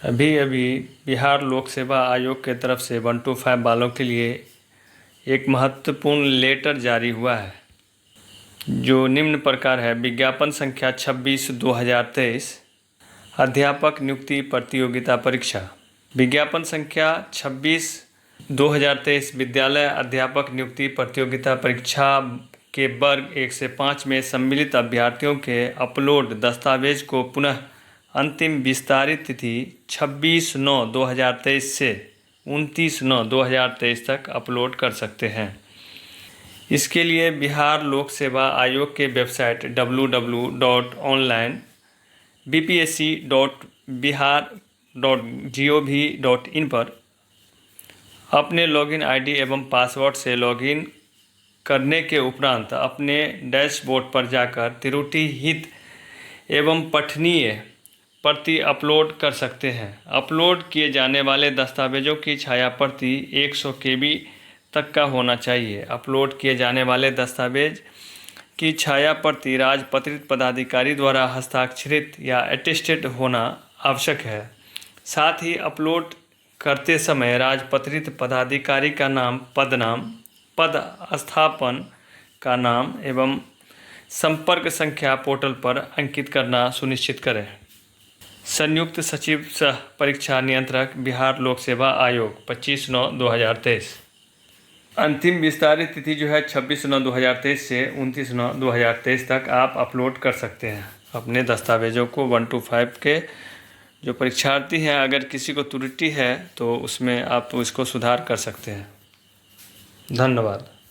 अभी अभी बिहार लोक सेवा आयोग के तरफ से 1 to 5 वालों के लिए एक महत्वपूर्ण लेटर जारी हुआ है, जो निम्न प्रकार है। विज्ञापन संख्या 26/2023 अध्यापक नियुक्ति प्रतियोगिता परीक्षा। विज्ञापन संख्या 26/2023 विद्यालय अध्यापक नियुक्ति प्रतियोगिता परीक्षा के वर्ग 1 से 5 में सम्मिलित अभ्यर्थियों के अपलोड दस्तावेज को पुनः अंतिम विस्तारित तिथि 26/9/2023 से 29/9/2023 तक अपलोड कर सकते हैं। इसके लिए बिहार लोक सेवा आयोग के वेबसाइट www.onlinebpsc.bihar.gov.in पर अपने लॉगिन आईडी एवं पासवर्ड से लॉगिन करने के उपरांत अपने डैशबोर्ड पर जाकर त्रुटिरहित एवं पठनीय प्रति अपलोड कर सकते हैं। अपलोड किए जाने वाले दस्तावेजों की छाया प्रति 100 KB तक का होना चाहिए। अपलोड किए जाने वाले दस्तावेज की छाया प्रति राजपत्रित पदाधिकारी द्वारा हस्ताक्षरित या अटेस्टेड होना आवश्यक है। साथ ही अपलोड करते समय राजपत्रित पदाधिकारी का नाम, पदनाम, पदस्थापन का नाम एवं संपर्क संख्या पोर्टल पर अंकित करना सुनिश्चित करें। संयुक्त सचिव सह परीक्षा नियंत्रक, बिहार लोक सेवा आयोग, 25/9/2023। अंतिम विस्तारित तिथि जो है 26/9/2023 से 29/9/2023 तक आप अपलोड कर सकते हैं अपने दस्तावेजों को। 1 to 5 के जो परीक्षार्थी हैं, अगर किसी को त्रुटि है तो उसमें आप इसको सुधार कर सकते हैं। धन्यवाद।